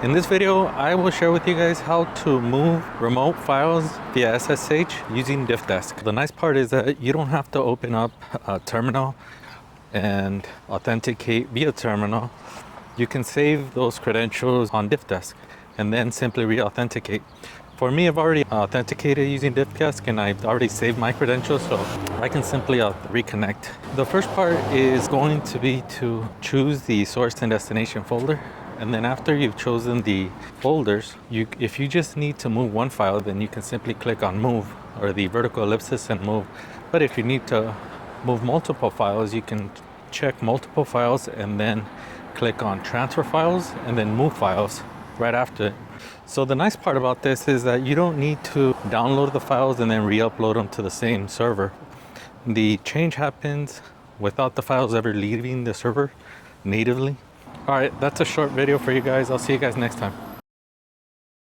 In this video, I will share with you guys how to move remote files via SSH using DiffDesk. The nice part is that you don't have to open up a terminal and authenticate via terminal. You can save those credentials on DiffDesk and then simply re-authenticate. For me, I've already authenticated using DiffDesk and I've already saved my credentials, so I can simply reconnect. The first part is going to be to choose the source and destination folder. And then after you've chosen the folders, if you just need to move one file, then you can simply click on move or the vertical ellipsis and move. But if you need to move multiple files, you can check multiple files and then click on transfer files and then move files right after it. So the nice part about this is that you don't need to download the files and then re-upload them to the same server. The change happens without the files ever leaving the server natively. All right, that's a short video for you guys. I'll see you guys next time.